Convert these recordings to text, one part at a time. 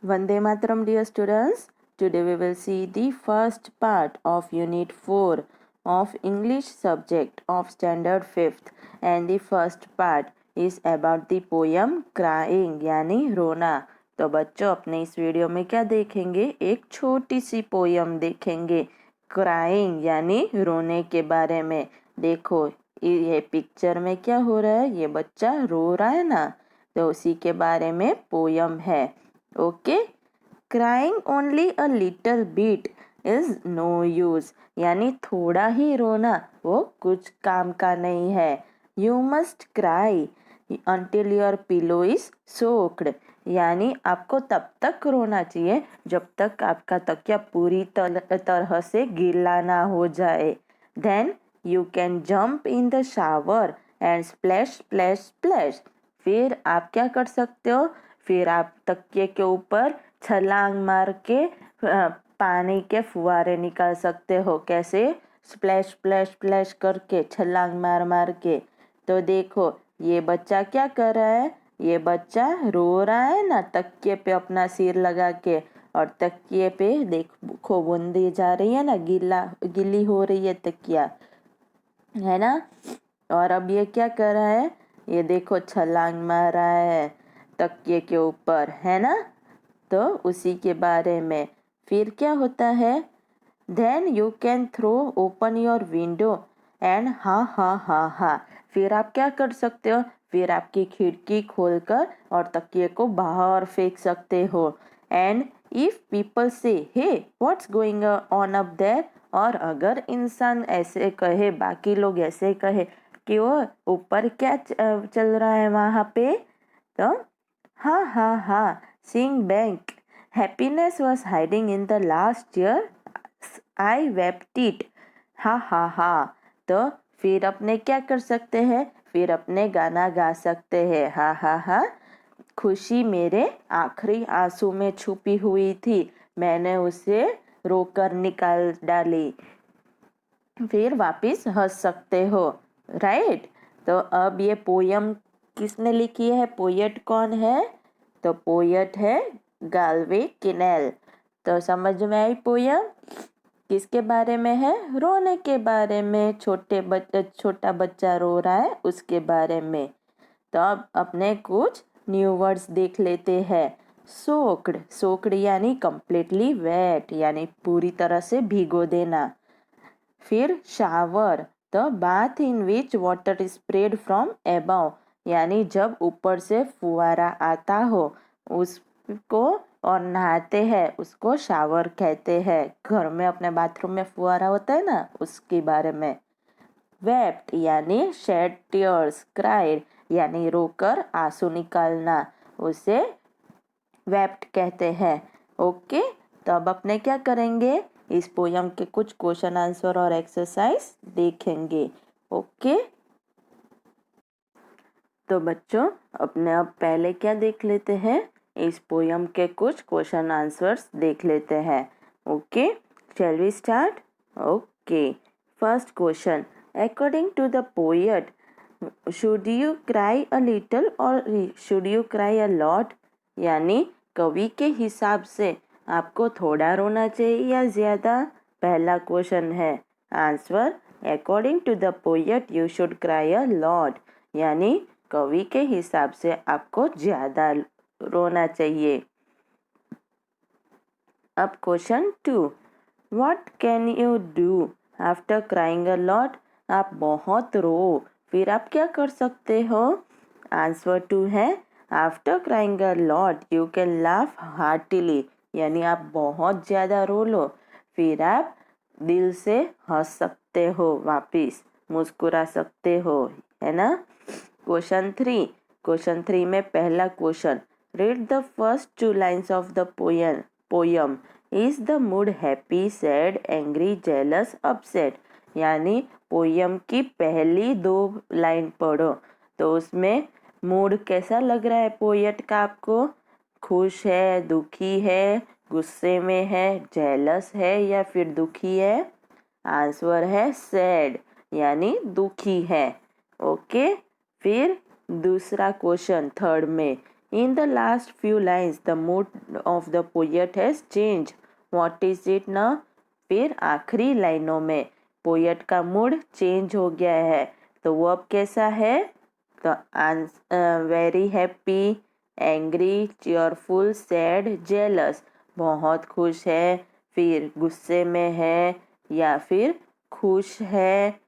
Vande Mataram, dear students. Today we will see the first part of Unit 4 of English subject of Standard 5th, and the first part is about the poem Crying यानी रोना। तो बच्चों अपने इस video में क्या देखेंगे, एक छोटी सी पोयम देखेंगे क्राइंग यानी रोने के बारे में। देखो ये पिक्चर में क्या हो रहा है, ये बच्चा रो रहा है ना, तो उसी के बारे में पोयम है। Okay, crying only a little bit is no use यानी थोड़ा ही रोना वो कुछ काम का नहीं है। You must cry until your pillow is soaked यानी आपको तब तक रोना चाहिए जब तक आपका तकिया पूरी तरह से गीला ना हो जाए। Then you can jump in the shower and splash splash splash. फिर आप क्या कर सकते हो, फिर आप तकिए के ऊपर छलांग मार के पानी के फुहारे निकाल सकते हो। कैसे? स्प्लैश स्प्लैश स्प्लैश करके, छलांग मार मार के। तो देखो ये बच्चा क्या कर रहा है, ये बच्चा रो रहा है ना तकिए पे अपना सिर लगा के, और तकिए पे देखो बूंदी जा रही है ना, गीली हो रही है तकिया, है ना। और अब ये क्या कर रहा है, ये देखो छलांग मार रहा है तकिए के ऊपर, है ना। तो उसी के बारे में फिर क्या होता है, then you can throw open your window and ha. फिर आप क्या कर सकते हो, फिर आपकी खिड़की खोलकर और तकिए को बाहर फेंक सकते हो। And if people say hey what's going on up there, और अगर इंसान ऐसे कहे, बाकी लोग ऐसे कहे कि वो ऊपर क्या चल रहा है वहाँ पे, तो ha, sing bank. Happiness was hiding in the last year. I wept it. हा। तो फिर अपने क्या कर सकते हैं, फिर अपने गाना गा सकते हैं। हा, खुशी मेरे आखिरी आंसू में छुपी हुई थी, मैंने उसे रोकर निकाल डाली। फिर वापिस हंस सकते हो, राइट। तो अब ये पोयम किसने लिखी है, पोएट कौन है, तो पोएट है गाल्वे किनेल। तो समझ में आई पोयम किसके बारे में है, रोने के बारे में, छोटा बच्चा रो रहा है उसके बारे में। तो अब अपने कुछ न्यू वर्ड्स देख लेते हैं। सोक्ड यानी कंप्लीटली वेट यानी पूरी तरह से भिगो देना। फिर shower, the bath in which water spread from above यानी जब ऊपर से फुवारा आता हो उसको और नहाते हैं उसको शावर कहते हैं। घर में अपने बाथरूम में फुवारा होता है ना, उसके बारे में। वेप्ट यानी शेड टीयर्स, क्राइड यानी रोकर आंसू निकालना, उसे वेप्ट कहते हैं। ओके, तो अब अपने क्या करेंगे, इस पोयम के कुछ क्वेश्चन आंसर और एक्सरसाइज देखेंगे। ओके, तो बच्चों अपने अब पहले क्या देख लेते हैं, इस पोयम के कुछ क्वेश्चन आंसर्स देख लेते हैं। Okay, shall we start. Okay, first question, according to the poet should you cry a little or should you cry a lot यानी कवि के हिसाब से आपको थोड़ा रोना चाहिए या ज़्यादा। पहला क्वेश्चन है answer, according to the poet you should cry a lot यानी कवि के हिसाब से आपको ज़्यादा रोना चाहिए। अब question 2, what can you do after crying a lot, आप बहुत रो फिर आप क्या कर सकते हो। आंसर 2 है, after crying a lot you can laugh heartily यानी आप बहुत ज़्यादा रो लो फिर आप दिल से हंस सकते हो, वापिस मुस्कुरा सकते हो, है ना। क्वेश्चन 3 में पहला question, read the first 2 lines of the poem. Is the mood happy, sad, angry, jealous, upset यानी पोयम की पहली 2 लाइन पढ़ो, तो उसमें मूड कैसा लग रहा है पोएट का आपको, खुश है, दुखी है, गुस्से में है, जेलस है या फिर दुखी है। आंसर है सैड यानी दुखी है। ओके, फिर दूसरा क्वेश्चन थर्ड में, In the last few lines, the mood of the poet has changed. What is it ना? फिर आखिरी लाइनों में पोएट का मूड चेंज हो गया है, तो वो अब कैसा है? तो very happy, angry, cheerful, sad, jealous. बहुत खुश है, फिर गुस्से में है, या फिर खुश है,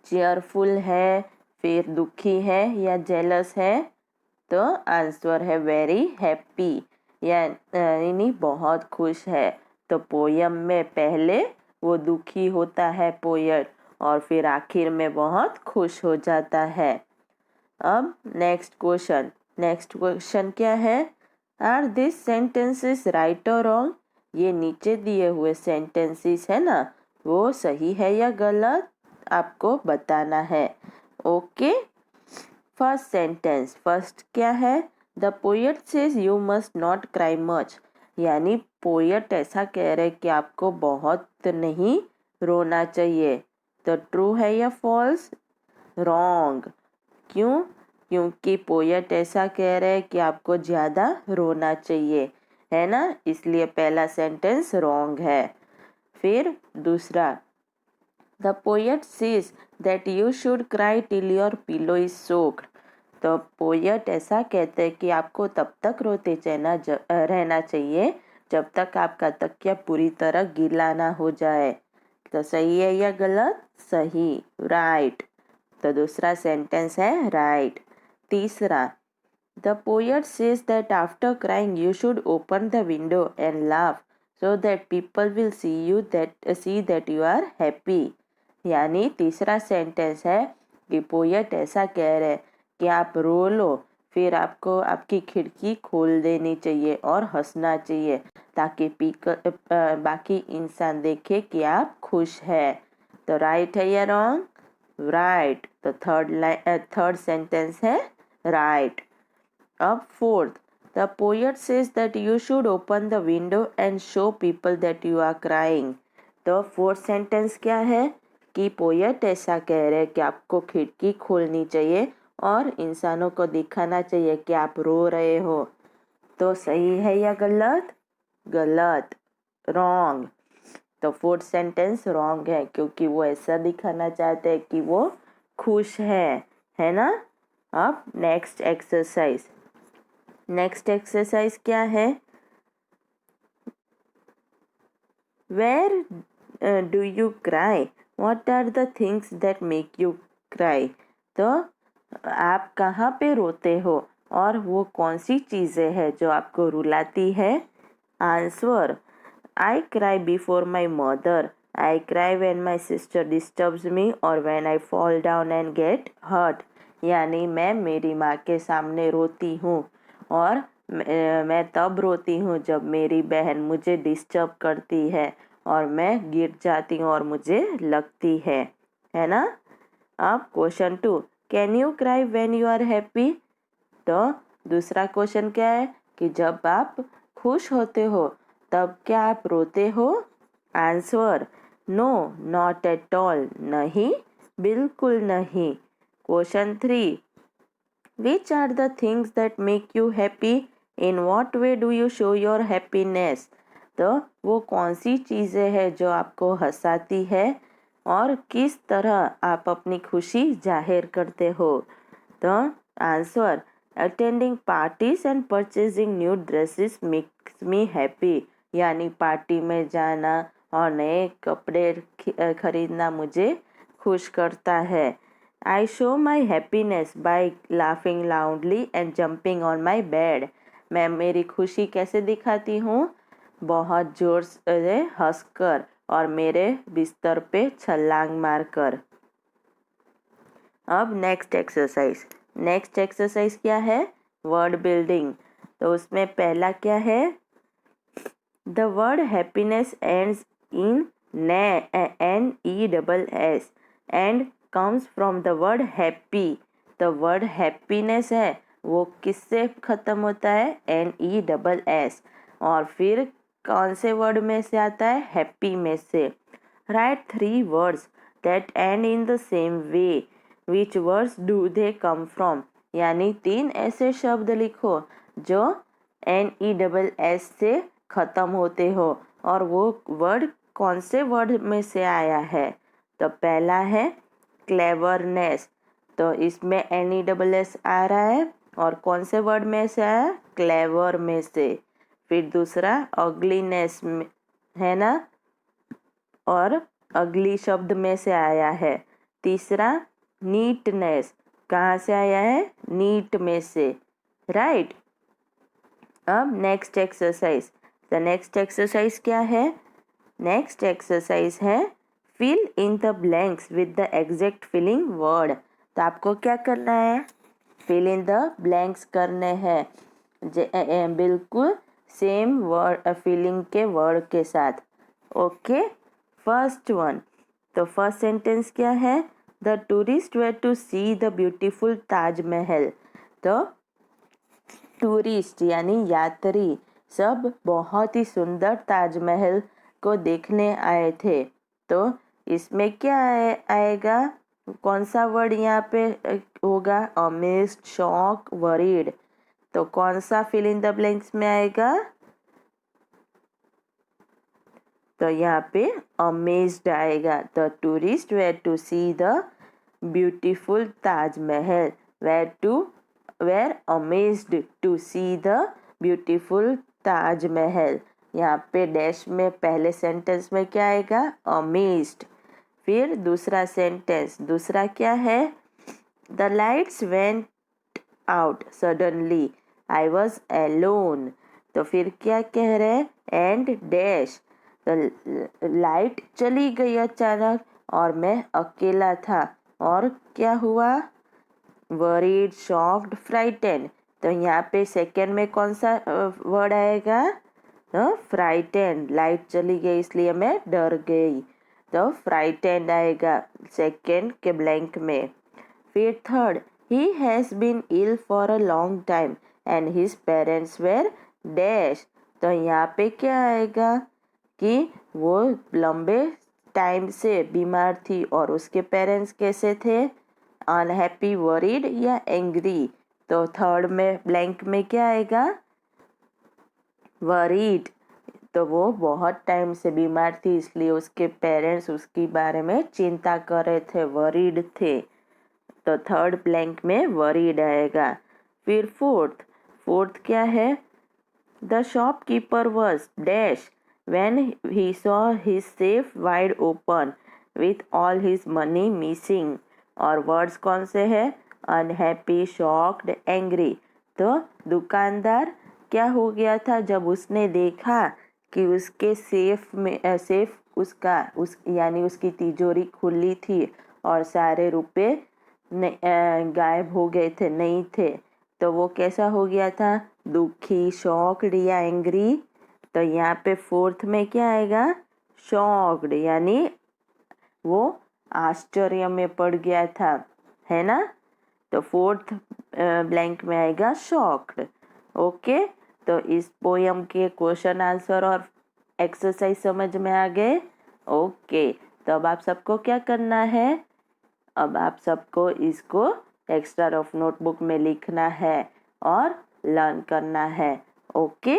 चीयरफुल है, फिर दुखी है, या जेलस है? तो आंसर है वेरी हैप्पी, यानी बहुत खुश है। तो पोयम में पहले वो दुखी होता है पोएट, और फिर आखिर में बहुत खुश हो जाता है। अब नेक्स्ट क्वेश्चन क्या है? आर दिस सेंटेंसेस राइट और रॉन्ग? ये नीचे दिए हुए सेंटेंसेस है ना, वो सही है या गलत, आपको बताना है। ओके, फर्स्ट सेंटेंस, फर्स्ट क्या है? The poet says you must not cry much, यानी पोएट ऐसा कह रहे कि आपको बहुत नहीं रोना चाहिए। तो ट्रू है या फॉल्स? रॉन्ग। क्यों? क्योंकि पोएट ऐसा कह रहे कि आपको ज़्यादा रोना चाहिए, है ना, इसलिए पहला सेंटेंस रॉन्ग है। फिर दूसरा, the poet says that you should cry till your pillow is soaked. तो पोएट ऐसा कहते हैं कि आपको तब तक रोते रहना चाहिए जब तक आपका तकिया पूरी तरह गीला ना हो जाए। तो सही है या गलत? सही, राइट। तो दूसरा सेंटेंस है राइट। तीसरा, the poet says that after crying you should open the window and laugh so that people will see that you are happy. यानी तीसरा सेंटेंस है कि पोएट ऐसा कह रहे कि आप रो लो, फिर आपको आपकी खिड़की खोल देनी चाहिए और हंसना चाहिए, ताकि बाकी इंसान देखे कि आप खुश है। तो राइट है या रॉन्ग? राइट। तो थर्ड सेंटेंस है राइट। अब fourth, the poet says that you should open the window and show people that you are crying. तो फोर्थ सेंटेंस क्या है? कि पोएट ऐसा कह रहे हैं कि आपको खिड़की खोलनी चाहिए और इंसानों को दिखाना चाहिए कि आप रो रहे हो। तो सही है या गलत? गलत, रॉन्ग। तो फोर्थ सेंटेंस रॉन्ग है, क्योंकि वो ऐसा दिखाना चाहते हैं कि वो खुश है ना। अब नेक्स्ट एक्सरसाइज क्या है? Where do you cry? What are the things that make you cry? तो आप कहाँ पे रोते हो और वो कौन सी चीज़ें हैं जो आपको रुलाती है? Answer, I cry before my mother. I cry when my sister disturbs me or when I fall down and get hurt. यानी मैं मेरी माँ के सामने रोती हूँ, और मैं तब रोती हूँ जब मेरी बहन मुझे डिस्टर्ब करती है और मैं गिर जाती हूँ और मुझे लगती है ना। अब question 2, can you cry when you are happy? तो दूसरा क्वेश्चन क्या है कि जब आप खुश होते हो तब क्या आप रोते हो? Answer, no, not at all, नहीं, बिल्कुल नहीं। Question 3, which are the things that make you happy? In what way do you show your happiness? तो वो कौन सी चीज़ें हैं जो आपको हंसाती है और किस तरह आप अपनी खुशी जाहिर करते हो? तो answer, attending parties and purchasing new dresses makes me happy. यानी पार्टी में जाना और नए कपड़े खरीदना मुझे खुश करता है। I show my happiness bye laughing loudly and jumping on my bed. मैं मेरी खुशी कैसे दिखाती हूँ? बहुत जोर से हंसकर और मेरे बिस्तर पे छलांग मारकर। अब नेक्स्ट एक्सरसाइज क्या है? Word building. तो उसमें पहला क्या है? The word happiness ends in NESS and comes from the word happy. तो वर्ड हैप्पीनेस है वो किससे खत्म होता है? NESS। और फिर कौन से वर्ड में से आता है? हैप्पी में से। Right 3 words that and in the same way. Which words do they come from? यानी 3 ऐसे शब्द लिखो जो NESS से खत्म होते हो और वो वर्ड कौन से वर्ड में से आया है। तो पहला है क्लेवरनेस, तो इसमें NESS आ रहा है और कौन से वर्ड में से आया, क्लेवर में से। फिर दूसरा अगलीनेस है ना, और अगली शब्द में से आया है। तीसरा नीटनेस, कहाँ से आया है, नीट में से, राइट। अब next exercise, the next exercise क्या है, नेक्स्ट एक्सरसाइज है fill in the blanks with the exact filling word. तो आपको क्या करना है, फिल इन द ब्लैंक्स करने हैं बिल्कुल सेम वर्ड फिलिंग के वर्ड के साथ। ओके, फर्स्ट वन, तो फर्स्ट सेंटेंस क्या है, the tourist were to see the beautiful Taj Mahal. तो टूरिस्ट यानी यात्री सब बहुत ही सुंदर ताजमहल को देखने आए थे। तो इसमें क्या आएगा, कौन सा वर्ड यहाँ पे होगा, अमेज्ड, शॉक, वरीड। तो कौन सा फिल इन द ब्लैंक्स में आएगा, तो यहाँ पे अमेज्ड आएगा। The tourist were to see the beautiful Taj Mahal, were amazed to see the beautiful Taj Mahal. यहाँ पे डैश में पहले सेंटेंस में क्या आएगा, अमेज्ड। फिर दूसरा सेंटेंस, दूसरा क्या है, the lights went out suddenly, I was alone. तो फिर क्या कह रहे, एंड डैश, तो लाइट चली गई अचानक और मैं अकेला था, और क्या हुआ, वरीड, शॉक्ड, फ्राइटेंड। तो यहाँ पे सेकेंड में कौन सा वर्ड आएगा, तो फ्राइटेंड, लाइट चली गई इसलिए मैं डर गई, तो फ्राइटेंड आएगा सेकेंड के ब्लैंक में। फिर third, he has been ill for a long time and his parents were dash. तो यहाँ पे क्या आएगा कि वो लंबे टाइम से बीमार थी और उसके पेरेंट्स कैसे थे, अनहैप्पी, वरीड या एंग्री। तो थर्ड में ब्लैंक में क्या आएगा, वरीड। तो वो बहुत टाइम से बीमार थी इसलिए उसके पेरेंट्स उसके बारे में चिंता कर रहे थे, वरीड थे। तो थर्ड ब्लैंक में वरीड आएगा। फिर फोर्थ क्या है, the shopkeeper was dash when he saw his safe wide open with all his money missing। और वर्ड्स कौन से हैं, अनहैप्पी, शॉक्ड, एंग्री। तो दुकानदार क्या हो गया था जब उसने देखा कि उसके सेफ यानी उसकी तिजोरी खुली थी और सारे रुपए गायब हो गए थे, नहीं थे। तो वो कैसा हो गया था, दुखी, शॉक्ड या एंग्री। तो यहाँ पे फोर्थ में क्या आएगा, शॉक्ड, यानी वो आश्चर्य में पड़ गया था, है ना। तो फोर्थ ब्लैंक में आएगा शॉक्ड। ओके, तो इस पोयम के क्वेश्चन आंसर और एक्सरसाइज समझ में आ गए। ओके, तो अब आप सबको क्या करना है, अब आप सबको इसको एक्स्ट्रा रफ नोटबुक में लिखना है और लर्न करना है। ओके,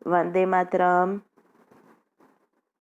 वंदे मातरम।